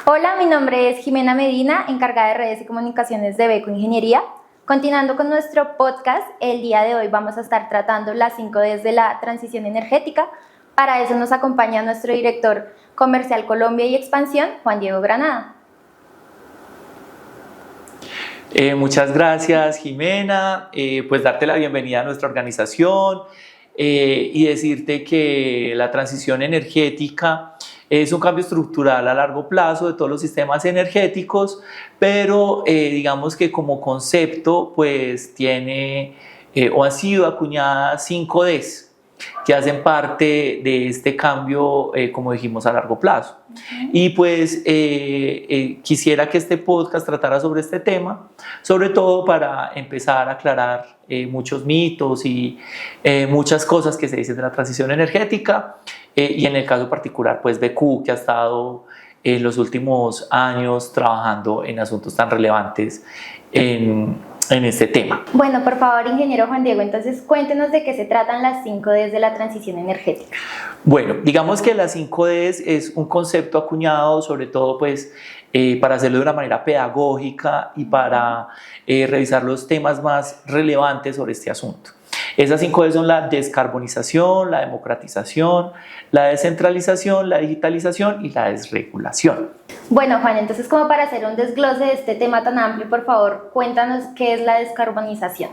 Hola, mi nombre es Jimena Medina, encargada de redes y comunicaciones de Beco Ingeniería. Continuando con nuestro podcast, el día de hoy vamos a estar tratando las 5Ds de la transición energética. Para eso nos acompaña nuestro director comercial Colombia y Expansión, Juan Diego Granada. Muchas gracias, Jimena. Pues darte la bienvenida a nuestra organización y decirte que la transición energética es un cambio estructural a largo plazo de todos los sistemas energéticos, pero digamos que como concepto pues tiene o han sido acuñadas 5Ds que hacen parte de este cambio, como dijimos, a largo plazo. Y pues quisiera que este podcast tratara sobre este tema, sobre todo para empezar a aclarar muchos mitos y muchas cosas que se dicen de la transición energética, y en el caso particular, pues BQ, que ha estado en los últimos años trabajando en asuntos tan relevantes en este tema. Bueno, por favor, ingeniero Juan Diego, entonces cuéntenos de qué se tratan las 5Ds de la transición energética. Bueno, digamos que las 5Ds es un concepto acuñado sobre todo pues para hacerlo de una manera pedagógica y para revisar los temas más relevantes sobre este asunto. Esas 5Ds son la descarbonización, la democratización, la descentralización, la digitalización y la desregulación. Bueno, Juan, entonces como para hacer un desglose de este tema tan amplio, por favor, cuéntanos qué es la descarbonización.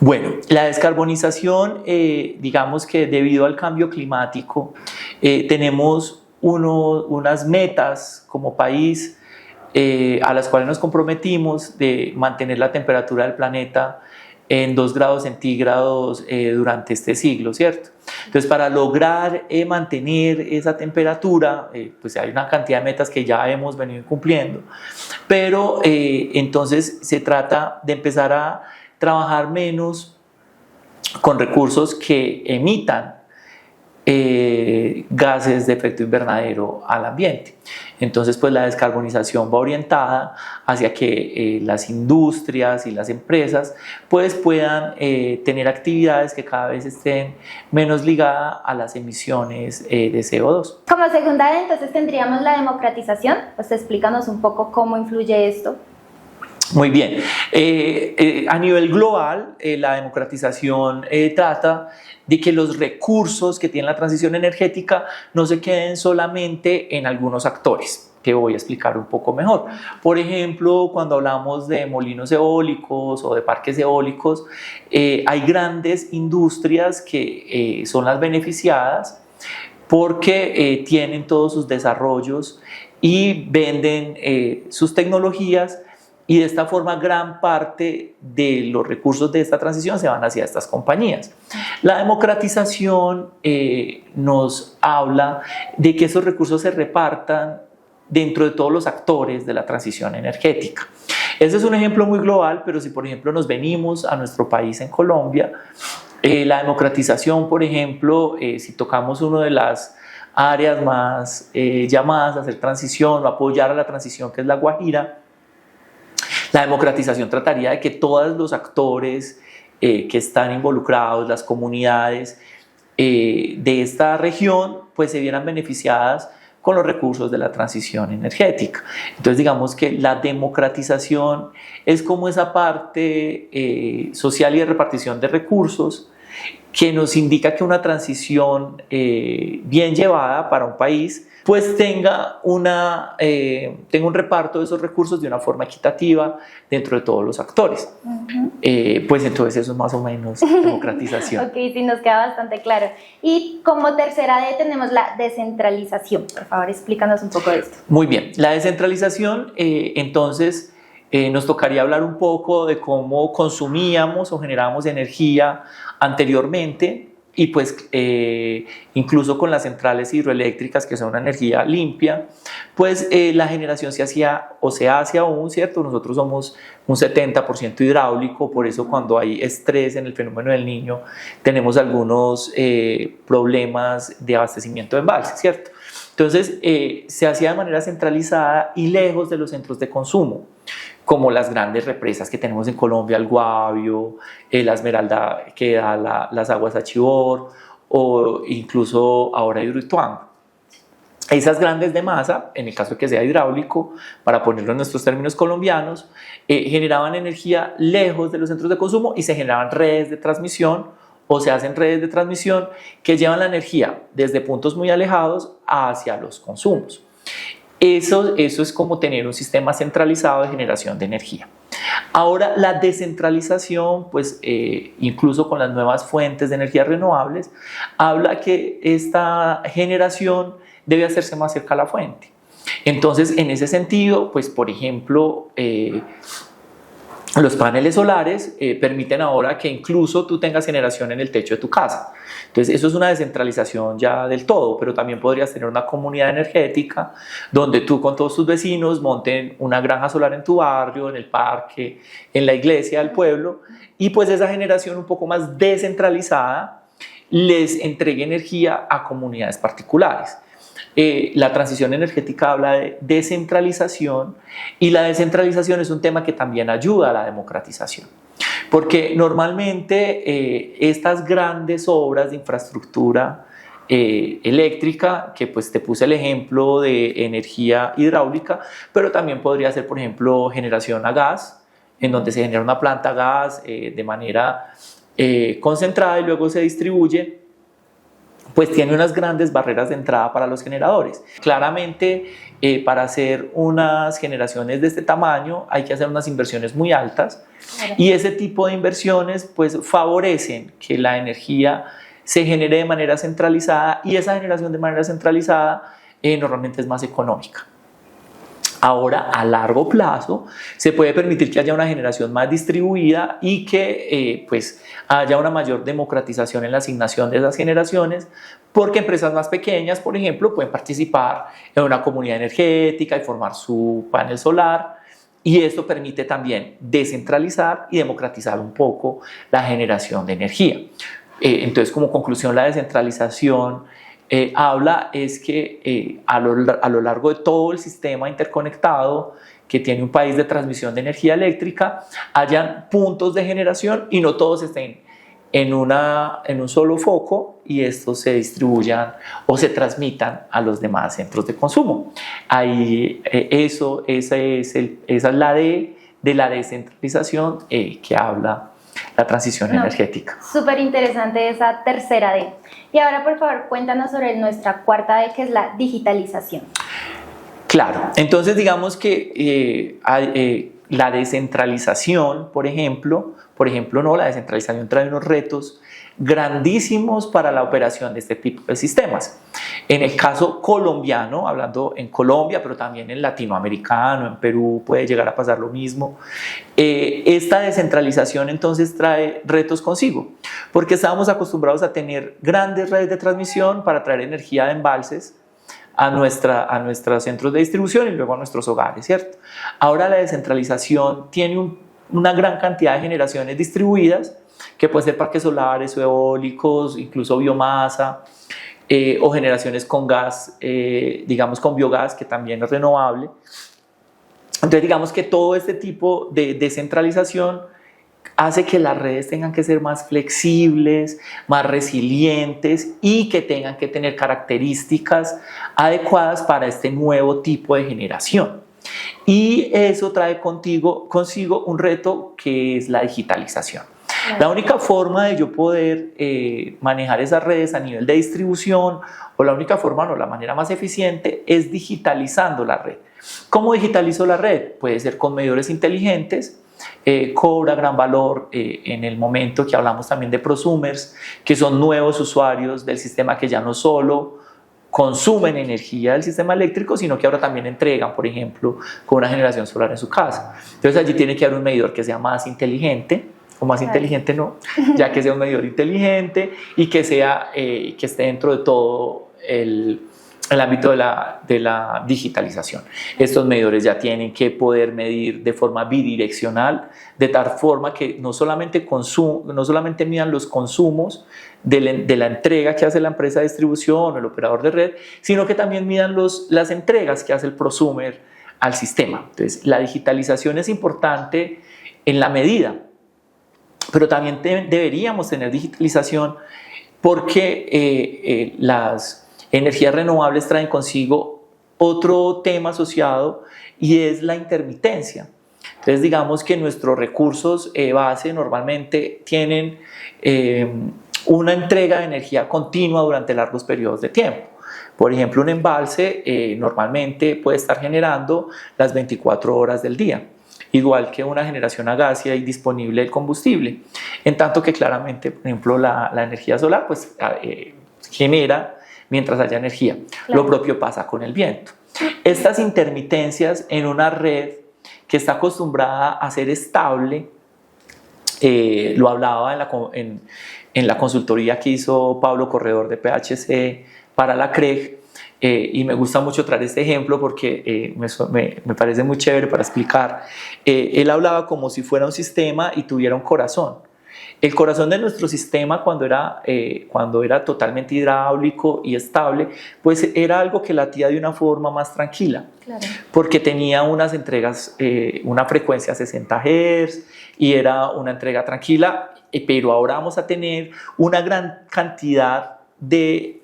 Bueno, la descarbonización, digamos que debido al cambio climático, tenemos unas metas como país a las cuales nos comprometimos de mantener la temperatura del planeta en 2 grados centígrados durante este siglo, ¿cierto? Entonces, para lograr mantener esa temperatura, pues hay una cantidad de metas que ya hemos venido cumpliendo, pero entonces se trata de empezar a trabajar menos con recursos que emitan gases de efecto invernadero al ambiente. Entonces, pues la descarbonización va orientada hacia que las industrias y las empresas pues puedan tener actividades que cada vez estén menos ligadas a las emisiones de CO2. Como segunda, entonces tendríamos la democratización. Pues explícanos un poco cómo influye esto. Muy bien. A nivel global, la democratización trata de que los recursos que tiene la transición energética no se queden solamente en algunos actores, que voy a explicar un poco mejor. Por ejemplo, cuando hablamos de molinos eólicos o de parques eólicos, hay grandes industrias que son las beneficiadas porque tienen todos sus desarrollos y venden sus tecnologías. Y de esta forma gran parte de los recursos de esta transición se van hacia estas compañías. La democratización nos habla de que esos recursos se repartan dentro de todos los actores de la transición energética. Ese es un ejemplo muy global, pero si por ejemplo nos venimos a nuestro país en Colombia, la democratización, por ejemplo, si tocamos una de las áreas más llamadas a hacer transición o apoyar a la transición, que es La Guajira, la democratización trataría de que todos los actores que están involucrados, las comunidades de esta región, pues se vieran beneficiadas con los recursos de la transición energética. Entonces digamos que la democratización es como esa parte social y de repartición de recursos que nos indica que una transición bien llevada para un país pues tenga un reparto de esos recursos de una forma equitativa dentro de todos los actores. Pues entonces eso es más o menos democratización. Ok, sí, nos queda bastante claro. Y como tercera D tenemos la descentralización. Por favor, explícanos un poco de esto. Muy bien, la descentralización, entonces nos tocaría hablar un poco de cómo consumíamos o generábamos energía anteriormente. Y pues incluso con las centrales hidroeléctricas, que son una energía limpia, pues la generación se hacía o se hace aún, ¿cierto? Nosotros somos un 70% hidráulico, por eso cuando hay estrés en el fenómeno del Niño tenemos algunos problemas de abastecimiento de embalses, ¿cierto? Entonces se hacía de manera centralizada y lejos de los centros de consumo, como las grandes represas que tenemos en Colombia, el Guavio, la Esmeralda que da las aguas a Chivor, o incluso ahora Hidroituango. Esas grandes de masa, en el caso de que sea hidráulico, para ponerlo en nuestros términos colombianos, generaban energía lejos de los centros de consumo y se generaban redes de transmisión, o se hacen redes de transmisión que llevan la energía desde puntos muy alejados hacia los consumos. Eso es como tener un sistema centralizado de generación de energía. Ahora, la descentralización, pues incluso con las nuevas fuentes de energías renovables, habla que esta generación debe hacerse más cerca a la fuente. Entonces, en ese sentido, pues por ejemplo, los paneles solares permiten ahora que incluso tú tengas generación en el techo de tu casa. Entonces, eso es una descentralización ya del todo, pero también podrías tener una comunidad energética donde tú con todos tus vecinos monten una granja solar en tu barrio, en el parque, en la iglesia del pueblo, y pues esa generación un poco más descentralizada les entregue energía a comunidades particulares. La transición energética habla de descentralización y la descentralización es un tema que también ayuda a la democratización. Porque normalmente estas grandes obras de infraestructura eléctrica, que pues te puse el ejemplo de energía hidráulica, pero también podría ser, por ejemplo, generación a gas, en donde se genera una planta a gas de manera concentrada y luego se distribuye, pues tiene unas grandes barreras de entrada para los generadores. Claramente, para hacer unas generaciones de este tamaño hay que hacer unas inversiones muy altas y ese tipo de inversiones pues favorecen que la energía se genere de manera centralizada y esa generación de manera centralizada normalmente es más económica. Ahora, a largo plazo, se puede permitir que haya una generación más distribuida y que pues, haya una mayor democratización en la asignación de esas generaciones, porque empresas más pequeñas, por ejemplo, pueden participar en una comunidad energética y formar su panel solar, y esto permite también descentralizar y democratizar un poco la generación de energía. Entonces, como conclusión, la descentralización habla es que a lo largo de todo el sistema interconectado que tiene un país de transmisión de energía eléctrica, hayan puntos de generación y no todos estén en un solo foco y estos se distribuyan o se transmitan a los demás centros de consumo. Ahí, esa es la D de la descentralización que habla la transición energética. Súper interesante esa tercera D. Y ahora, por favor, cuéntanos sobre nuestra cuarta D, que es la digitalización. Claro, entonces digamos que la descentralización, por ejemplo, no, la descentralización trae unos retos grandísimos para la operación de este tipo de sistemas. En el caso colombiano, hablando en Colombia, pero también en latinoamericano, en Perú puede llegar a pasar lo mismo, esta descentralización entonces trae retos consigo, porque estábamos acostumbrados a tener grandes redes de transmisión para traer energía de embalses a nuestros centros de distribución y luego a nuestros hogares, ¿cierto? Ahora la descentralización tiene una gran cantidad de generaciones distribuidas, que pueden ser parques solares o eólicos, incluso biomasa, o generaciones con gas, digamos con biogás, que también es renovable. Entonces digamos que todo este tipo de descentralización hace que las redes tengan que ser más flexibles, más resilientes y que tengan que tener características adecuadas para este nuevo tipo de generación. Y eso trae consigo un reto que es la digitalización. La única forma de yo poder manejar esas redes a nivel de distribución, o la única forma, no, la manera más eficiente es digitalizando la red. ¿Cómo digitalizo la red? Puede ser con medidores inteligentes. Cobra gran valor en el momento que hablamos también de prosumers, que son nuevos usuarios del sistema que ya no solo consumen energía del sistema eléctrico, sino que ahora también entregan, por ejemplo, con una generación solar en su casa. Entonces allí tiene que haber un medidor que sea más inteligente, o más inteligente no, ya que sea un medidor inteligente y que esté dentro de todo el ámbito de la digitalización. Estos medidores ya tienen que poder medir de forma bidireccional, de tal forma que no solamente midan los consumos de la entrega que hace la empresa de distribución o el operador de red, sino que también midan las entregas que hace el prosumer al sistema. Entonces, la digitalización es importante en la medida, pero también deberíamos tener digitalización porque Energías renovables traen consigo otro tema asociado y es la intermitencia. Entonces digamos que nuestros recursos base normalmente tienen una entrega de energía continua durante largos periodos de tiempo. Por ejemplo, un embalse normalmente puede estar generando las 24 horas del día, igual que una generación a gas y hay disponible el combustible. En tanto que claramente, por ejemplo, la energía solar pues, genera mientras haya energía. Claro. Lo propio pasa con el viento. Estas intermitencias en una red que está acostumbrada a ser estable, lo hablaba en la consultoría que hizo Pablo Corredor de PHC para la CREG, y me gusta mucho traer este ejemplo porque me parece muy chévere para explicar. Él hablaba como si fuera un sistema y tuviera un corazón. El corazón de nuestro sistema cuando era totalmente hidráulico y estable, pues era algo que latía de una forma más tranquila, claro. Porque tenía unas entregas, una frecuencia 60 Hz y era una entrega tranquila, pero ahora vamos a tener una gran cantidad de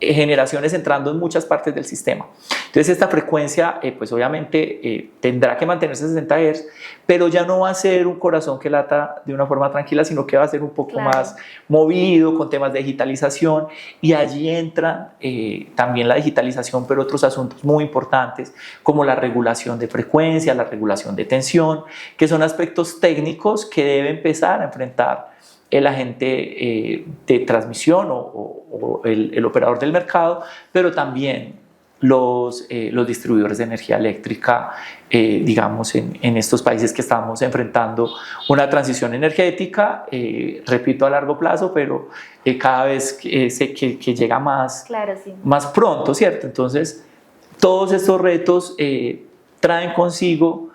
generaciones entrando en muchas partes del sistema. Entonces esta frecuencia pues obviamente tendrá que mantenerse 60 Hz, pero ya no va a ser un corazón que lata de una forma tranquila, sino que va a ser un poco claro. Más movido con temas de digitalización, y allí entra también la digitalización, pero otros asuntos muy importantes como la regulación de frecuencia, la regulación de tensión, que son aspectos técnicos que debe empezar a enfrentar el agente de transmisión o el operador del mercado, pero también los distribuidores de energía eléctrica, digamos, en estos países que estamos enfrentando una transición energética, repito, a largo plazo, pero cada vez que llega más, claro, sí. Más pronto, ¿cierto? Entonces, todos estos retos traen consigo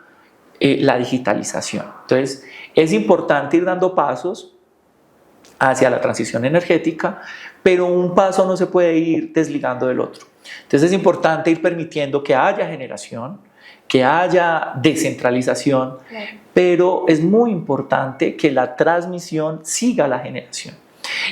la digitalización. Entonces, es importante ir dando pasos hacia la transición energética, pero un paso no se puede ir desligando del otro. Entonces es importante ir permitiendo que haya generación, que haya descentralización, claro. Pero es muy importante que la transmisión siga la generación.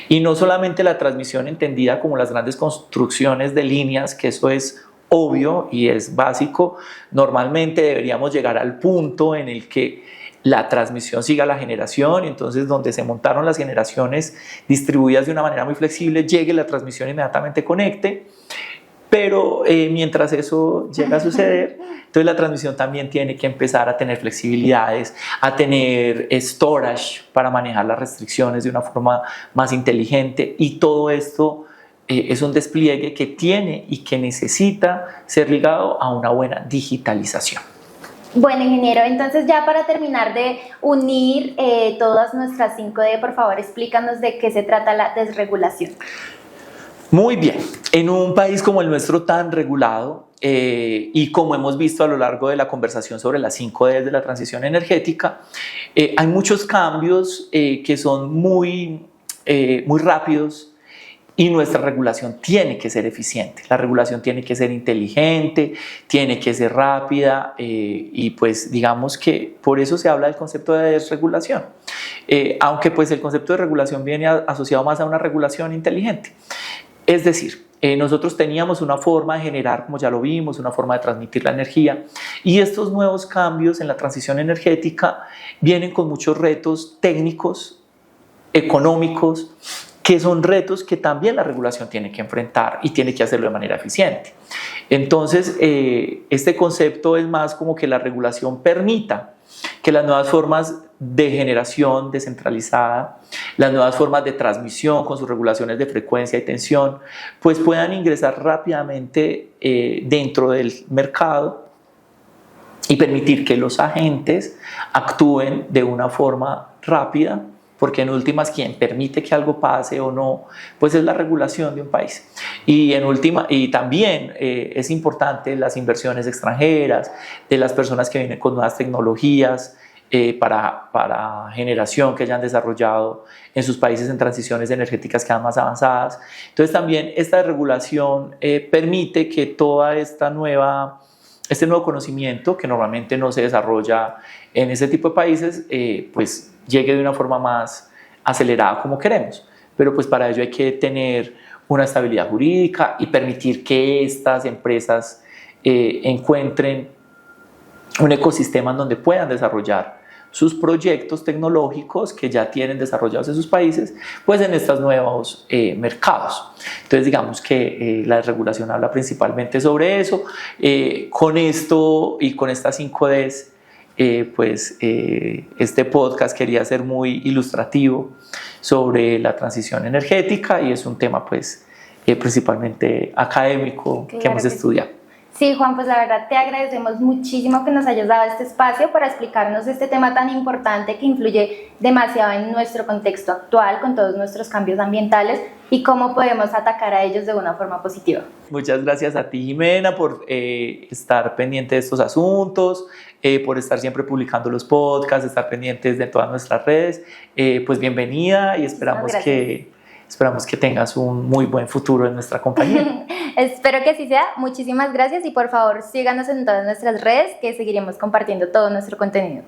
Y no solamente la transmisión entendida como las grandes construcciones de líneas, que eso es obvio y es básico. Normalmente deberíamos llegar al punto en el que la transmisión siga la generación, entonces donde se montaron las generaciones distribuidas de una manera muy flexible, llegue la transmisión inmediatamente conecte, pero mientras eso llega a suceder, entonces la transmisión también tiene que empezar a tener flexibilidades, a tener storage para manejar las restricciones de una forma más inteligente, y todo esto es un despliegue que tiene y que necesita ser ligado a una buena digitalización. Bueno, ingeniero, entonces ya para terminar de unir todas nuestras 5D, por favor, explícanos de qué se trata la desregulación. Muy bien, en un país como el nuestro tan regulado y como hemos visto a lo largo de la conversación sobre las 5D de la transición energética, hay muchos cambios que son muy rápidos. Y nuestra regulación tiene que ser eficiente, la regulación tiene que ser inteligente, tiene que ser rápida, y pues digamos que por eso se habla del concepto de desregulación, aunque pues el concepto de regulación viene asociado más a una regulación inteligente. Es decir, nosotros teníamos una forma de generar, como ya lo vimos, una forma de transmitir la energía, y estos nuevos cambios en la transición energética vienen con muchos retos técnicos, económicos, que son retos que también la regulación tiene que enfrentar y tiene que hacerlo de manera eficiente. Entonces, este concepto es más como que la regulación permita que las nuevas formas de generación descentralizada, las nuevas formas de transmisión con sus regulaciones de frecuencia y tensión, pues puedan ingresar rápidamente dentro del mercado y permitir que los agentes actúen de una forma rápida, porque en últimas quien permite que algo pase o no, pues es la regulación de un país. Y también es importante las inversiones extranjeras, de las personas que vienen con nuevas tecnologías para generación que hayan desarrollado en sus países en transiciones energéticas que sean más avanzadas. Entonces también esta regulación permite que toda este nuevo conocimiento, que normalmente no se desarrolla en ese tipo de países, pues llegue de una forma más acelerada como queremos. Pero pues para ello hay que tener una estabilidad jurídica y permitir que estas empresas encuentren un ecosistema en donde puedan desarrollar sus proyectos tecnológicos que ya tienen desarrollados en sus países, pues en estos nuevos mercados. Entonces digamos que la regulación habla principalmente sobre eso. Con esto y con estas 5Ds, este podcast quería ser muy ilustrativo sobre la transición energética y es un tema pues principalmente académico que hemos estudiado. Sí, Juan, pues la verdad te agradecemos muchísimo que nos hayas dado este espacio para explicarnos este tema tan importante que influye demasiado en nuestro contexto actual con todos nuestros cambios ambientales y cómo podemos atacar a ellos de una forma positiva. Muchas gracias a ti, Jimena, por estar pendiente de estos asuntos, por estar siempre publicando los podcasts, estar pendientes de todas nuestras redes. Pues bienvenida y esperamos que tengas un muy buen futuro en nuestra compañía. Espero que así sea. Muchísimas gracias y por favor síganos en todas nuestras redes que seguiremos compartiendo todo nuestro contenido.